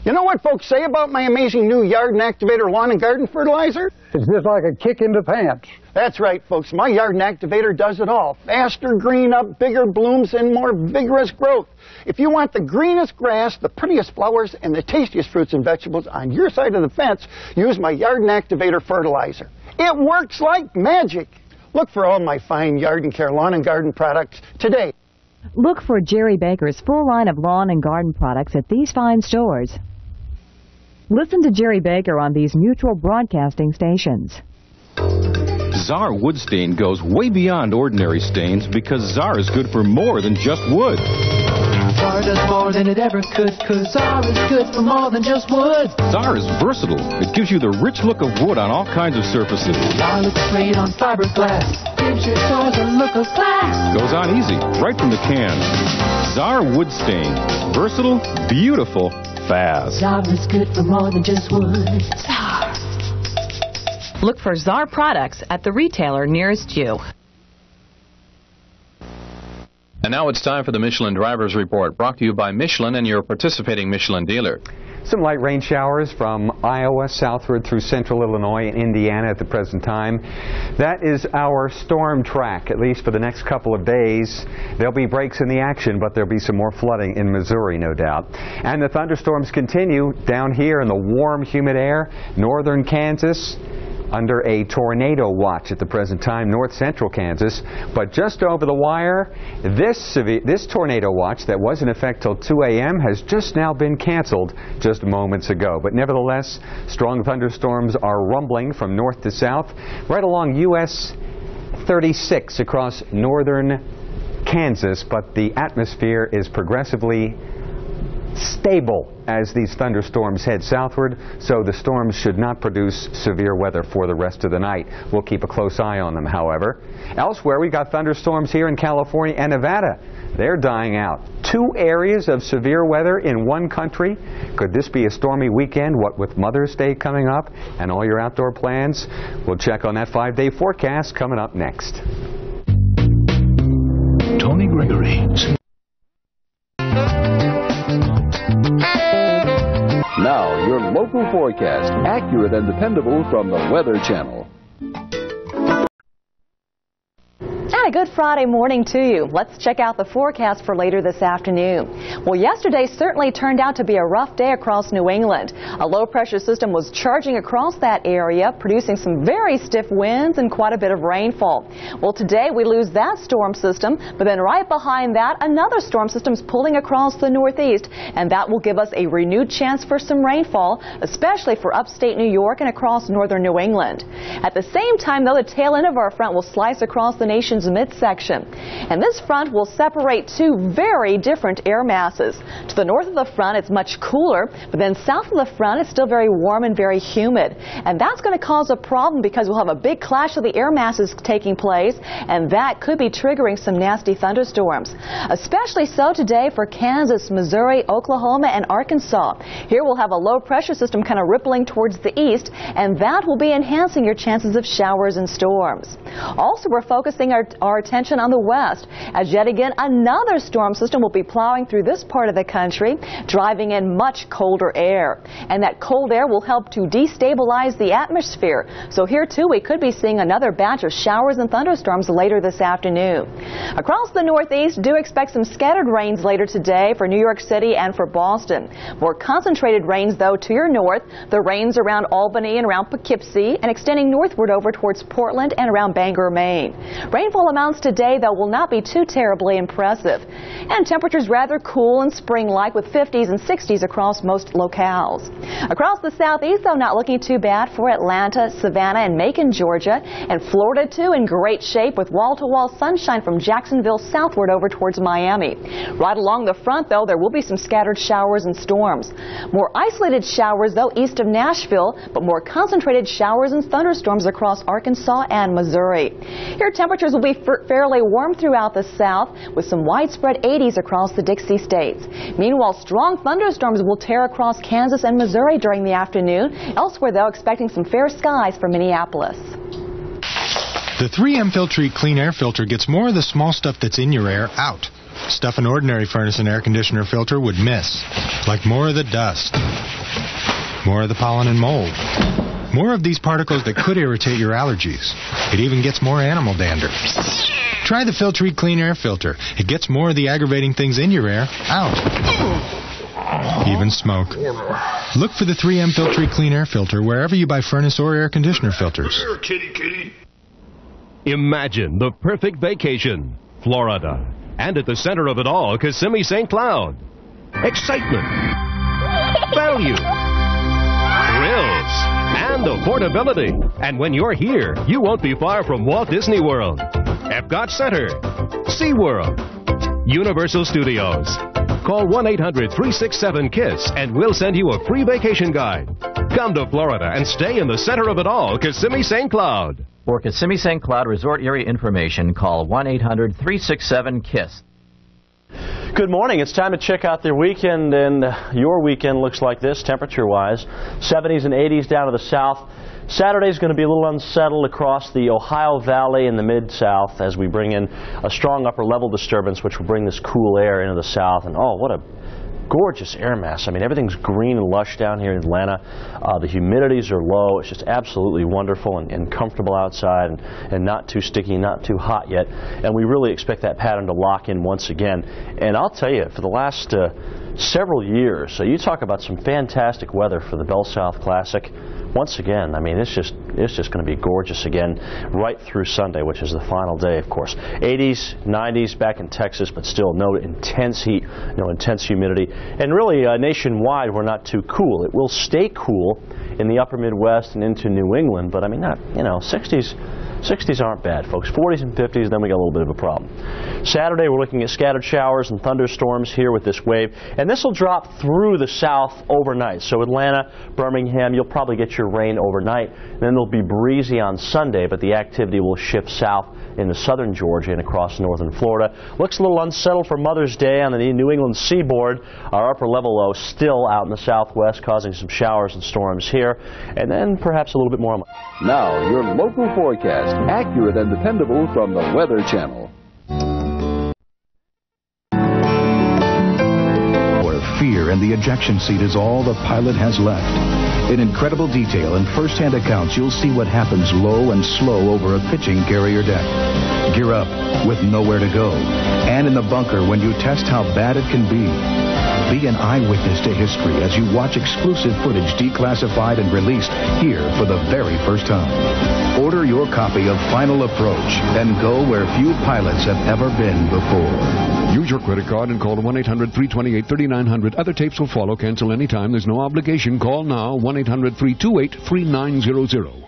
You know what folks say about my amazing new Yard and Activator lawn and garden fertilizer? It's just like a kick in the pants. That's right, folks. My Yard and Activator does it all. Faster green up, bigger blooms, and more vigorous growth. If you want the greenest grass, the prettiest flowers, and the tastiest fruits and vegetables on your side of the fence, use my Yard and Activator fertilizer. It works like magic. Look for all my fine Yard and Care lawn and garden products today. Look for Jerry Baker's full line of lawn and garden products at these fine stores. Listen to Jerry Baker on these mutual broadcasting stations. Czar Wood Stain goes way beyond ordinary stains because Czar is good for more than just wood. Czar does more than it ever could, 'cause Czar is good for more than just wood. Czar is versatile. It gives you the rich look of wood on all kinds of surfaces. Czar looks great on fiberglass, gives your doors a look of glass. Goes on easy, right from the can. Czar Wood Stain. Versatile, beautiful, fast. Czar is good for more than just wood. Czar. Look for Czar products at the retailer nearest you. And now it's time for the Michelin Drivers Report, brought to you by Michelin and your participating Michelin dealer. Some light rain showers from Iowa southward through central Illinois and Indiana at the present time. That is our storm track, at least for the next couple of days. There'll be breaks in the action, but there'll be some more flooding in Missouri, no doubt. And the thunderstorms continue down here in the warm, humid air, northern Kansas, under a tornado watch at the present time, north central Kansas. But just over the wire, this tornado watch that was in effect till 2 a.m. has just now been canceled just moments ago. But nevertheless, strong thunderstorms are rumbling from north to south right along US 36 across northern Kansas, but the atmosphere is progressively stable as these thunderstorms head southward, so the storms should not produce severe weather for the rest of the night. We'll keep a close eye on them, however. Elsewhere, we got thunderstorms here in California and Nevada. They're dying out. 2 areas of severe weather in one country. Could this be a stormy weekend, what with Mother's Day coming up and all your outdoor plans? We'll check on that 5-day forecast coming up next. Tony Gregory. Now, your local forecast, accurate and dependable from the Weather Channel. And a good Friday morning to you. Let's check out the forecast for later this afternoon. Well, yesterday certainly turned out to be a rough day across New England. A low pressure system was charging across that area, producing some very stiff winds and quite a bit of rainfall. Well, today we lose that storm system, but then right behind that, another storm system is pulling across the northeast, and that will give us a renewed chance for some rainfall, especially for upstate New York and across northern New England. At the same time, though, the tail end of our front will slice across the nation's midsection. And this front will separate 2 very different air masses. To the north of the front, it's much cooler, but then south of the front, it's still very warm and very humid. And that's going to cause a problem because we'll have a big clash of the air masses taking place, and that could be triggering some nasty thunderstorms. Especially so today for Kansas, Missouri, Oklahoma, and Arkansas. Here we'll have a low pressure system kind of rippling towards the east, and that will be enhancing your chances of showers and storms. Also, we're focusing our attention on the west, as yet again another storm system will be plowing through this part of the country, driving in much colder air. And that cold air will help to destabilize the atmosphere. So here too we could be seeing another batch of showers and thunderstorms later this afternoon. Across the northeast, do expect some scattered rains later today for New York City and for Boston. More concentrated rains though to your north, the rains around Albany and around Poughkeepsie, and extending northward over towards Portland and around Bangor, Maine. Rainfall amounts today, though, will not be too terribly impressive. And temperatures rather cool and spring-like with 50s and 60s across most locales. Across the southeast, though, not looking too bad for Atlanta, Savannah, and Macon, Georgia. And Florida, too, in great shape with wall-to-wall sunshine from Jacksonville southward over towards Miami. Right along the front, though, there will be some scattered showers and storms. More isolated showers, though, east of Nashville, but more concentrated showers and thunderstorms across Arkansas and Missouri. Here, temperatures will be fairly warm throughout the south with some widespread 80s across the Dixie states. Meanwhile, strong thunderstorms will tear across Kansas and Missouri during the afternoon. Elsewhere, though, expecting some fair skies for Minneapolis. The 3M Filtrete Clean Air Filter gets more of the small stuff that's in your air out. Stuff an ordinary furnace and air conditioner filter would miss. Like more of the dust, more of the pollen and mold, more of these particles that could irritate your allergies. It even gets more animal dander. Try the Filtrete Clean Air Filter. It gets more of the aggravating things in your air out. Even smoke. Look for the 3M Filtrete Clean Air Filter wherever you buy furnace or air conditioner filters. Kitty. Imagine the perfect vacation. Florida. And at the center of it all, Kissimmee St. Cloud. Excitement. Value. Thrills. And affordability. And when you're here, you won't be far from Walt Disney World, Epcot Center, SeaWorld, Universal Studios. Call 1-800-367-KISS and we'll send you a free vacation guide. Come to Florida and stay in the center of it all, Kissimmee St. Cloud. For Kissimmee St. Cloud resort area information, call 1-800-367-KISS. Good morning. It's time to check out their weekend, and your weekend looks like this temperature-wise. 70s and 80s down to the south. Saturday's going to be a little unsettled across the Ohio Valley and the Mid-South as we bring in a strong upper-level disturbance, which will bring this cool air into the south. And oh, what a gorgeous air mass. I mean, everything's green and lush down here in Atlanta. The humidities are low. It's just absolutely wonderful and comfortable outside and not too sticky, not too hot yet. And we really expect that pattern to lock in once again. And I'll tell you, for the last several years, so you talk about some fantastic weather for the Bell South Classic. Once again, I mean, it's just going to be gorgeous again right through Sunday, which is the final day, of course. 80s, 90s back in Texas, but still no intense heat, no intense humidity. And really, nationwide, we're not too cool. It will stay cool in the upper Midwest and into New England, but I mean, not, 60s aren't bad, folks. 40s and 50s, then we got a little bit of a problem. Saturday, we're looking at scattered showers and thunderstorms here with this wave, and this will drop through the south overnight. So Atlanta, Birmingham, you'll probably get your rain overnight. Then it'll be breezy on Sunday, but the activity will shift south into southern Georgia and across northern Florida. Looks a little unsettled for Mother's Day on the New England seaboard. Our upper level low still out in the southwest, causing some showers and storms here, and then perhaps a little bit more. Now, your local forecast, accurate and dependable from the Weather Channel. Where fear in the ejection seat is all the pilot has left. In incredible detail and first-hand accounts, you'll see what happens low and slow over a pitching carrier deck. Gear up with nowhere to go. And in the bunker when you test how bad it can be. Be an eyewitness to history as you watch exclusive footage declassified and released here for the very first time. Order your copy of Final Approach and go where few pilots have ever been before. Use your credit card and call 1-800-328-3900. Other tapes will follow. Cancel anytime. There's no obligation. Call now, 1-800-328-3900.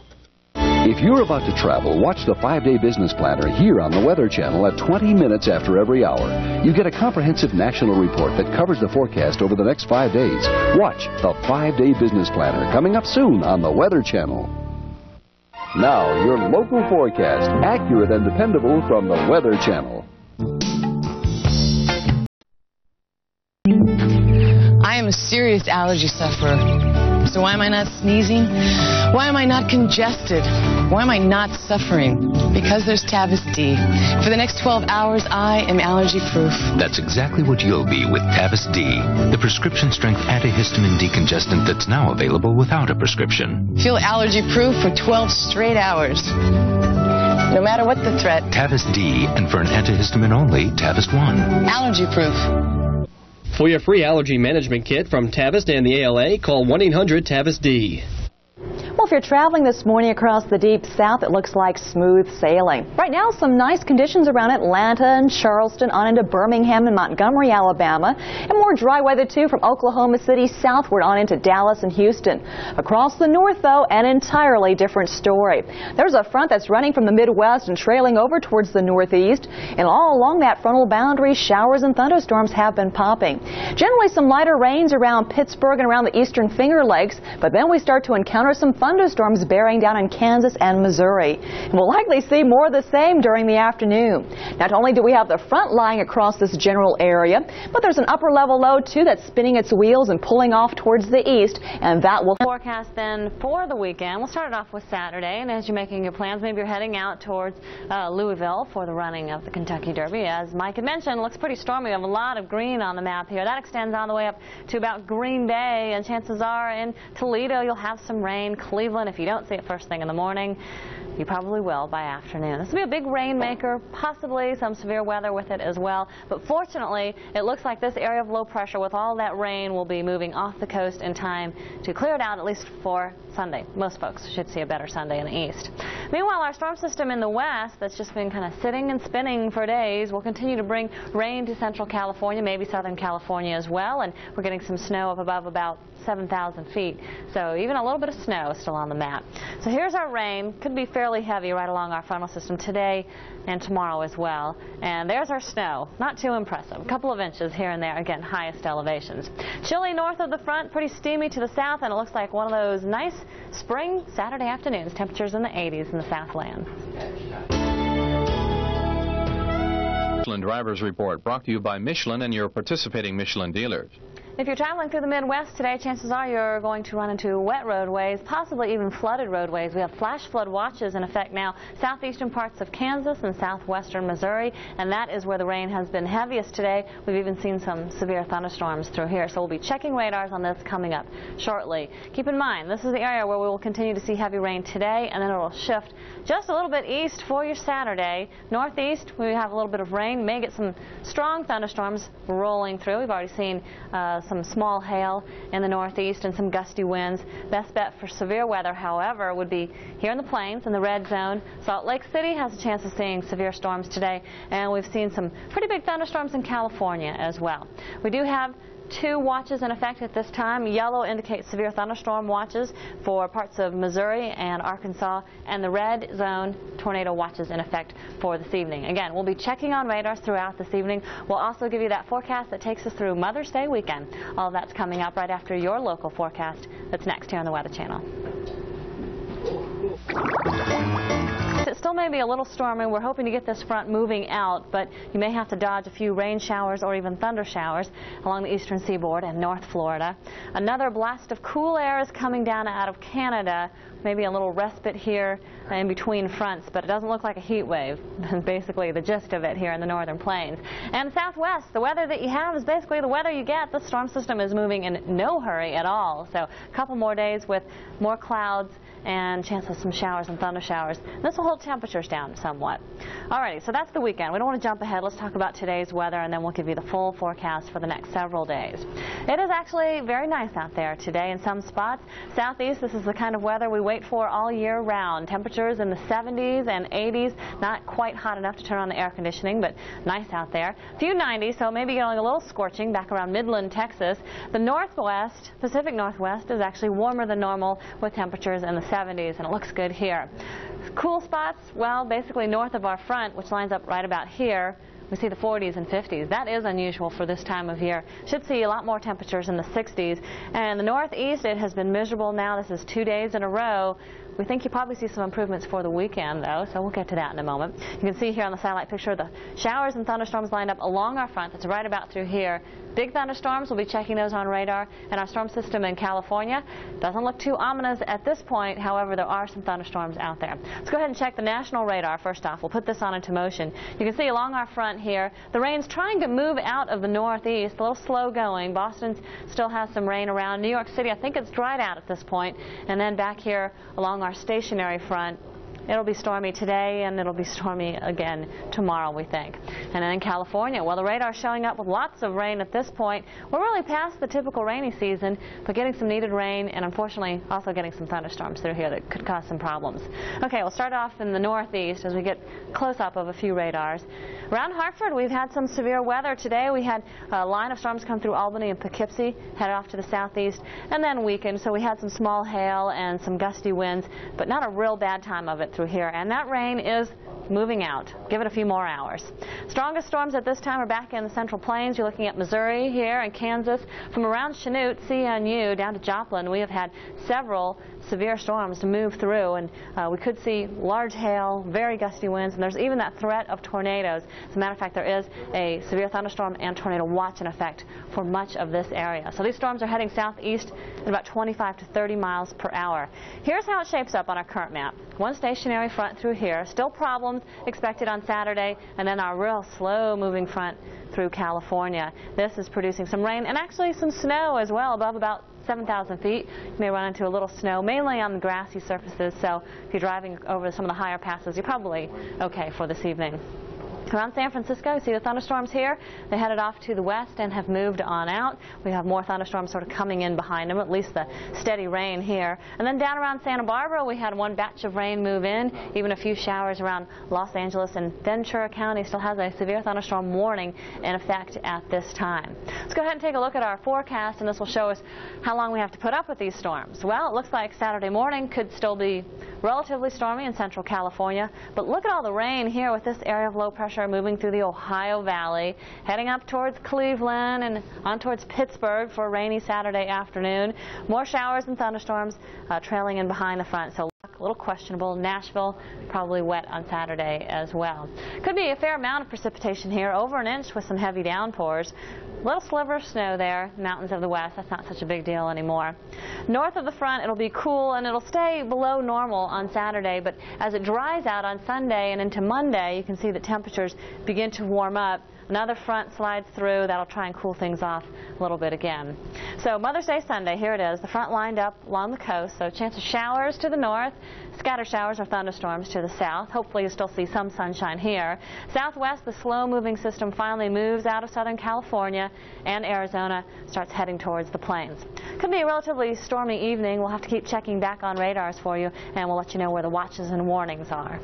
If you're about to travel, watch the 5-Day Business Planner here on the Weather Channel at 20 minutes after every hour. You get a comprehensive national report that covers the forecast over the next 5 days. Watch the 5-Day Business Planner coming up soon on the Weather Channel. Now, your local forecast, accurate and dependable from the Weather Channel. I am a serious allergy sufferer. So why am I not sneezing? Why am I not congested? Why am I not suffering? Because there's Tavis D. For the next 12 hours, I am allergy-proof. That's exactly what you'll be with Tavis D, the prescription-strength antihistamine decongestant that's now available without a prescription. Feel allergy-proof for 12 straight hours. No matter what the threat. Tavis D, and for an antihistamine only, Tavis 1. Allergy-proof. For your free allergy management kit from Tavist and the ALA, call 1-800-TAVIST-D. Well, if you're traveling this morning across the deep south, it looks like smooth sailing. Right now, some nice conditions around Atlanta and Charleston on into Birmingham and Montgomery, Alabama. And more dry weather, too, from Oklahoma City southward on into Dallas and Houston. Across the north, though, an entirely different story. There's a front that's running from the Midwest and trailing over towards the northeast. And all along that frontal boundary, showers and thunderstorms have been popping. Generally, some lighter rains around Pittsburgh and around the eastern Finger Lakes. But then we start to encounter some thunderstorms bearing down in Kansas and Missouri. And we'll likely see more of the same during the afternoon. Not only do we have the front lying across this general area, but there's an upper level low too that's spinning its wheels and pulling off towards the east, and that will forecast then for the weekend. We'll start it off with Saturday, and as you're making your plans, maybe you're heading out towards Louisville for the running of the Kentucky Derby. As Mike had mentioned, it looks pretty stormy. We have a lot of green on the map here. That extends all the way up to about Green Bay, and chances are in Toledo you'll have some rain. Cleveland, if you don't see it first thing in the morning, you probably will by afternoon. This will be a big rainmaker, possibly some severe weather with it as well. But fortunately, it looks like this area of low pressure with all that rain will be moving off the coast in time to clear it out, at least for Sunday. Most folks should see a better Sunday in the east. Meanwhile, our storm system in the west that's just been kind of sitting and spinning for days will continue to bring rain to central California, maybe southern California as well. And we're getting some snow up above about 7,000 feet. So even a little bit of snow is still on the map. So here's our rain. Could be fairly heavy right along our frontal system today and tomorrow as well. And there's our snow. Not too impressive. A couple of inches here and there. Again, highest elevations. Chilly north of the front, pretty steamy to the south, and it looks like one of those nice spring Saturday afternoons. Temperatures in the 80s in the Southland. Michelin Drivers Report, brought to you by Michelin and your participating Michelin dealers. If you're traveling through the Midwest today, chances are you're going to run into wet roadways, possibly even flooded roadways. We have flash flood watches in effect now, southeastern parts of Kansas and southwestern Missouri, and that is where the rain has been heaviest today. We've even seen some severe thunderstorms through here, so we'll be checking radars on this coming up shortly. Keep in mind, this is the area where we will continue to see heavy rain today, and then it will shift just a little bit east for your Saturday. Northeast, we have a little bit of rain, may get some strong thunderstorms rolling through. We've already seen some small hail in the northeast and some gusty winds. Best bet for severe weather, however, would be here in the plains in the red zone. Salt Lake City has a chance of seeing severe storms today, and we've seen some pretty big thunderstorms in California as well. We do have 2 watches in effect at this time. Yellow indicates severe thunderstorm watches for parts of Missouri and Arkansas, and the red zone tornado watches in effect for this evening. Again, we'll be checking on radars throughout this evening. We'll also give you that forecast that takes us through Mother's Day weekend. All of that's coming up right after your local forecast. That's next here on the Weather Channel. It still may be a little stormy. We're hoping to get this front moving out, but you may have to dodge a few rain showers or even thunder showers along the eastern seaboard and North Florida. Another blast of cool air is coming down out of Canada. Maybe a little respite here in between fronts, but it doesn't look like a heat wave. That's basically the gist of it here in the northern plains. And southwest, the weather that you have is basically the weather you get. The storm system is moving in no hurry at all. So a couple more days with more clouds and chance of some showers and thunder showers. This will hold temperatures down somewhat. Alrighty, so that's the weekend. We don't want to jump ahead. Let's talk about today's weather, and then we'll give you the full forecast for the next several days. It is actually very nice out there today in some spots. Southeast, this is the kind of weather we wait for all year round. Temperatures in the 70s and 80s, not quite hot enough to turn on the air conditioning, but nice out there. A few 90s, so maybe getting a little scorching back around Midland, Texas. The Northwest, Pacific Northwest, is actually warmer than normal with temperatures in the 70s, and it looks good here. Cool spots, well, basically north of our front, which lines up right about here. We see the 40s and 50s. That is unusual for this time of year. Should see a lot more temperatures in the 60s. And the northeast, it has been miserable now. This is 2 days in a row. We think you probably see some improvements for the weekend, though, so we'll get to that in a moment. You can see here on the satellite picture the showers and thunderstorms lined up along our front. That's right about through here. Big thunderstorms, we'll be checking those on radar. And our storm system in California doesn't look too ominous at this point. However, there are some thunderstorms out there. Let's go ahead and check the national radar first off. We'll put this on into motion. You can see along our front here, the rain's trying to move out of the northeast, a little slow going. Boston still has some rain around. New York City, I think it's dried out at this point. And then back here along our stationary front, it'll be stormy today, and it'll be stormy again tomorrow, we think. And then in California, well, the radar's showing up with lots of rain at this point. We're really past the typical rainy season, but getting some needed rain, and unfortunately also getting some thunderstorms through here that could cause some problems. Okay, we'll start off in the northeast as we get close-up of a few radars. Around Hartford, we've had some severe weather today. We had a line of storms come through Albany and Poughkeepsie, headed off to the southeast, and then weakened. So we had some small hail and some gusty winds, but not a real bad time of it through here. And that rain is moving out. Give it a few more hours. Strongest storms at this time are back in the Central Plains. You're looking at Missouri here and Kansas. From around Chanute, CNU, down to Joplin, we have had several severe storms to move through, and we could see large hail, very gusty winds, and there's even that threat of tornadoes. As a matter of fact, there is a severe thunderstorm and tornado watch in effect for much of this area. So these storms are heading southeast at about 25 to 30 miles per hour. Here's how it shapes up on our current map. One stationary front through here, still problems expected on Saturday, and then our real slow-moving front through California. This is producing some rain and actually some snow as well, above about 7,000 feet. You may run into a little snow, mainly on the grassy surfaces, so if you're driving over some of the higher passes, you're probably okay for this evening. Around San Francisco, you see the thunderstorms here. They headed off to the west and have moved on out. We have more thunderstorms sort of coming in behind them, at least the steady rain here. And then down around Santa Barbara, we had one batch of rain move in, even a few showers around Los Angeles, and Ventura County still has a severe thunderstorm warning in effect at this time. Let's go ahead and take a look at our forecast, and this will show us how long we have to put up with these storms. Well, it looks like Saturday morning could still be relatively stormy in central California, but look at all the rain here with this area of low pressure moving through the Ohio Valley, heading up towards Cleveland and on towards Pittsburgh for a rainy Saturday afternoon. More showers and thunderstorms trailing in behind the front. So a little questionable. Nashville, probably wet on Saturday as well. Could be a fair amount of precipitation here, over an inch with some heavy downpours. Little sliver of snow there, mountains of the west. That's not such a big deal anymore. North of the front, it'll be cool and it'll stay below normal on Saturday, but as it dries out on Sunday and into Monday, you can see that temperatures begin to warm up. Another front slides through. That'll try and cool things off a little bit again. So Mother's Day Sunday, here it is. The front lined up along the coast, so chance of showers to the north, scattered showers or thunderstorms to the south. Hopefully you still see some sunshine here. Southwest, the slow-moving system finally moves out of Southern California, and Arizona starts heading towards the plains. Could be a relatively stormy evening. We'll have to keep checking back on radars for you, and we'll let you know where the watches and warnings are.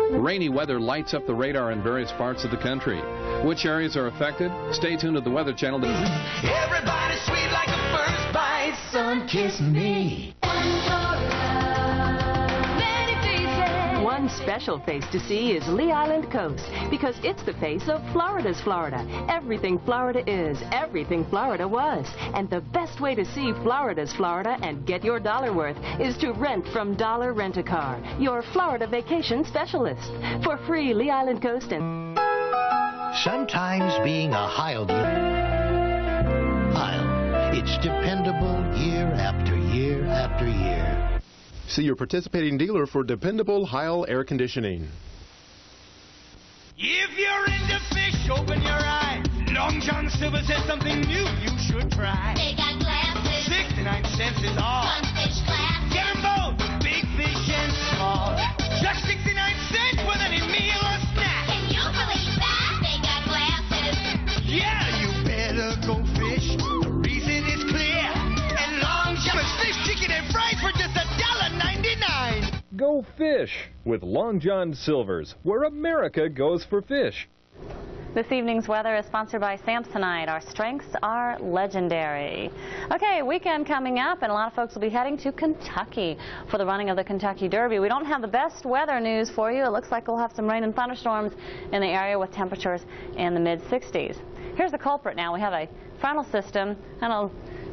Rainy weather lights up the radar in various parts of the country. Which areas are affected? Stay tuned to the Weather Channel. Everybody's sweet like a first bite. Sun kiss me. One special face to see is Lee Island Coast, because it's the face of Florida's Florida. Everything Florida is, everything Florida was. And the best way to see Florida's Florida and get your dollar worth is to rent from Dollar Rent-A-Car, your Florida vacation specialist. For free, Lee Island Coast and... Sometimes being a Heil dealer, it's dependable year after year after year. See your participating dealer for dependable Heil air conditioning. If you're into fish, open your eyes. Long John Silver says something new you should try. They got glasses. 69 cents is all. Sunfish glasses. Get them both, big fish and small. Just 69 cents with any meal or snack. Can you believe that? They got glasses. Yeah, you better go fish. The reason is clear. And Long John's fish, chicken, and fries for just $1.99. Go fish with Long John Silver's, where America goes for fish. This evening's weather is sponsored by Samsonite. Our strengths are legendary. Okay, weekend coming up, and a lot of folks will be heading to Kentucky for the running of the Kentucky Derby. We don't have the best weather news for you. It looks like we'll have some rain and thunderstorms in the area with temperatures in the mid-60s. Here's the culprit now. We have a frontal system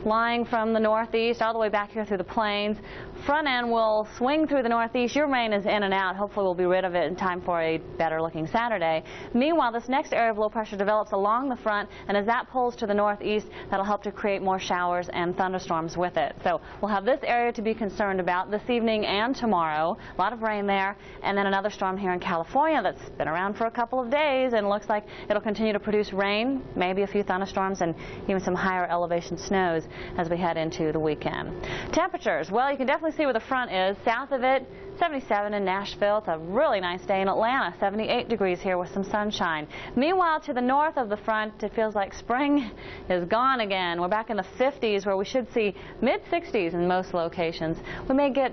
lying from the northeast all the way back here through the plains. Front end will swing through the northeast. Your rain is in and out. Hopefully we'll be rid of it in time for a better looking Saturday. Meanwhile, this next area of low pressure develops along the front, and as that pulls to the northeast, that'll help to create more showers and thunderstorms with it. So we'll have this area to be concerned about this evening and tomorrow. A lot of rain there, and then another storm here in California that's been around for a couple of days and looks like it'll continue to produce rain, maybe a few thunderstorms, and even some higher elevation snows as we head into the weekend. Temperatures, well, you can definitely see where the front is. South of it, 77 in Nashville. It's a really nice day in Atlanta. 78 degrees here with some sunshine. Meanwhile, to the north of the front, it feels like spring is gone again. We're back in the 50s where we should see mid-60s in most locations. We may get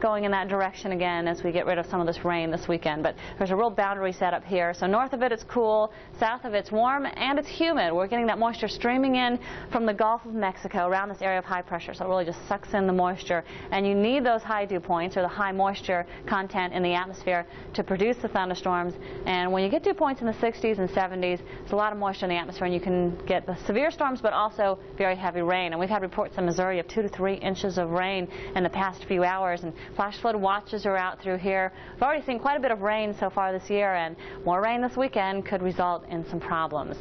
going in that direction again as we get rid of some of this rain this weekend, but there's a real boundary set up here. So north of it it's cool, south of it's warm, and it's humid. We're getting that moisture streaming in from the Gulf of Mexico around this area of high pressure, so it really just sucks in the moisture, and you need those high dew points or the high moisture content in the atmosphere to produce the thunderstorms. And when you get dew points in the 60s and 70s, there's a lot of moisture in the atmosphere, and you can get the severe storms but also very heavy rain. And we've had reports in Missouri of 2 to 3 inches of rain in the past few hours, and flash flood watches are out through here. We've already seen quite a bit of rain so far this year, and more rain this weekend could result in some problems.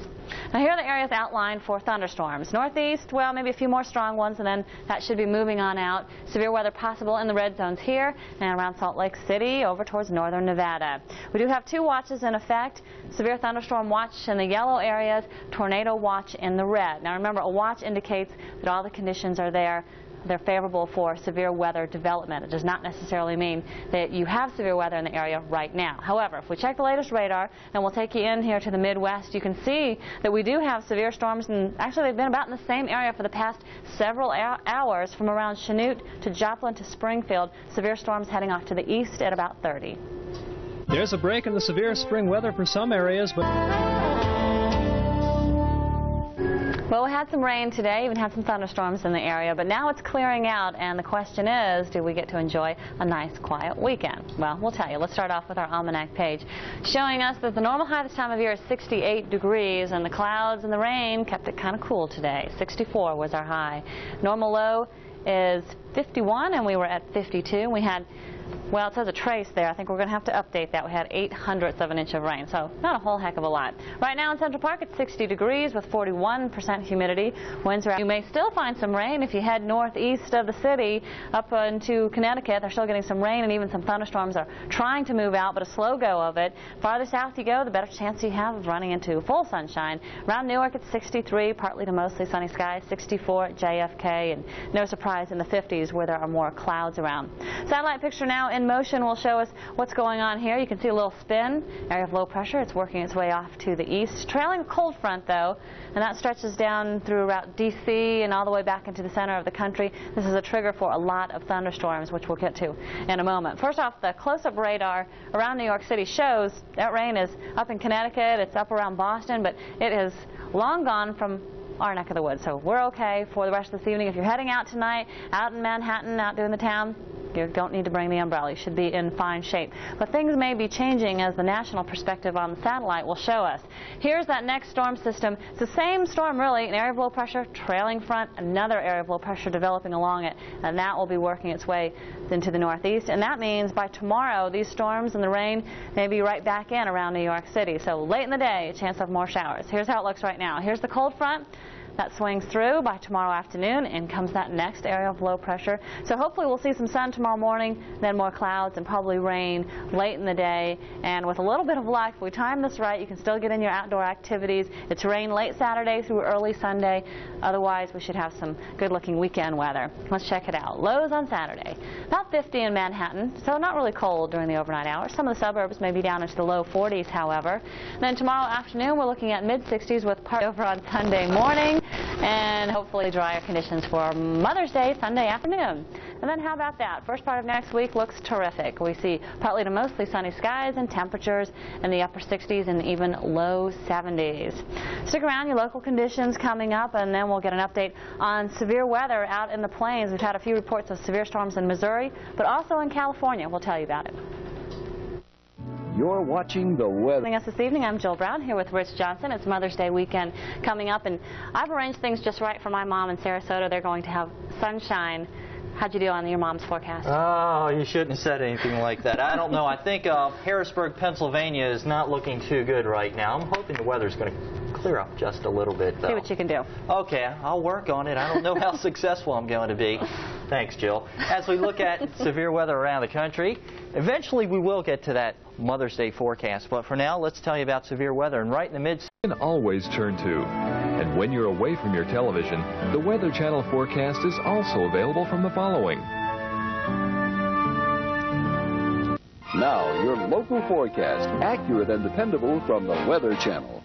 Now here are the areas outlined for thunderstorms. Northeast, well, maybe a few more strong ones, and then that should be moving on out. Severe weather possible in the red zones here and around Salt Lake City over towards northern Nevada. We do have 2 watches in effect. Severe thunderstorm watch in the yellow areas, tornado watch in the red. Now remember, a watch indicates that all the conditions are there. They're favorable for severe weather development. It does not necessarily mean that you have severe weather in the area right now. However, if we check the latest radar, and we'll take you in here to the Midwest, you can see that we do have severe storms, and actually they've been about in the same area for the past several hours from around Chanute to Joplin to Springfield. Severe storms heading off to the east at about 30. There's a break in the severe spring weather for some areas, but... Well, we had some rain today, even had some thunderstorms in the area, but now it's clearing out, and the question is, do we get to enjoy a nice, quiet weekend? Well, we'll tell you. Let's start off with our almanac page, showing us that the normal high this time of year is 68 degrees, and the clouds and the rain kept it kind of cool today. 64 was our high. Normal low is 51 and we were at 52. We had, well, it says a trace there. I think we're going to have to update that. We had 0.08 of an inch of rain, so not a whole heck of a lot. Right now in Central Park, it's 60 degrees with 41% humidity. Winds are out. You may still find some rain if you head northeast of the city up into Connecticut. They're still getting some rain, and even some thunderstorms are trying to move out, but a slow go of it. Farther south you go, the better chance you have of running into full sunshine. Around Newark, it's 63, partly to mostly sunny skies, 64 at JFK, and no surprise in the 50s where there are more clouds around. Satellite picture now in motion will show us what's going on here. You can see a little spin, area of low pressure. It's working its way off to the east. Trailing a cold front, though, and that stretches down through about D.C. and all the way back into the center of the country. This is a trigger for a lot of thunderstorms, which we'll get to in a moment. First off, the close-up radar around New York City shows that rain is up in Connecticut. It's up around Boston, but it is long gone from our neck of the woods. So we're okay for the rest of this evening. If you're heading out tonight, out in Manhattan, out doing the town, you don't need to bring the umbrella. You should be in fine shape. But things may be changing as the national perspective on the satellite will show us. Here's that next storm system. It's the same storm, really, an area of low pressure, trailing front, another area of low pressure developing along it, and that will be working its way into the northeast. And that means by tomorrow, these storms and the rain may be right back in around New York City. So late in the day, a chance of more showers. Here's how it looks right now. Here's the cold front. That swings through by tomorrow afternoon, and comes that next area of low pressure. So hopefully we'll see some sun tomorrow morning, then more clouds and probably rain late in the day. And with a little bit of luck, if we time this right, you can still get in your outdoor activities. It's rain late Saturday through early Sunday. Otherwise, we should have some good-looking weekend weather. Let's check it out. Lows on Saturday, about 50 in Manhattan, so not really cold during the overnight hours. Some of the suburbs may be down into the low 40s, however. Then tomorrow afternoon, we're looking at mid-60s with part over on Sunday morning. And hopefully drier conditions for Mother's Day, Sunday afternoon. And then how about that? First part of next week looks terrific. We see partly to mostly sunny skies and temperatures in the upper 60s and even low 70s. Stick around, your local conditions coming up, and then we'll get an update on severe weather out in the plains. We've had a few reports of severe storms in Missouri, but also in California. We'll tell you about it. You're watching the weather. Joining us this evening, I'm Jill Brown here with Rich Johnson. It's Mother's Day weekend coming up, and I've arranged things just right for my mom in Sarasota. They're going to have sunshine. How'd you do on your mom's forecast? Oh, you shouldn't have said anything like that. I don't know. I think Harrisburg, Pennsylvania is not looking too good right now. I'm hoping the weather's going to clear up just a little bit, though. See what you can do. Okay, I'll work on it. I don't know how successful I'm going to be. Thanks, Jill. As we look at severe weather around the country, eventually we will get to that Mother's Day forecast. But for now, let's tell you about severe weather. And right in the mid... You can always turn to. And when you're away from your television, the Weather Channel forecast is also available from the following. Now, your local forecast, accurate and dependable from the Weather Channel.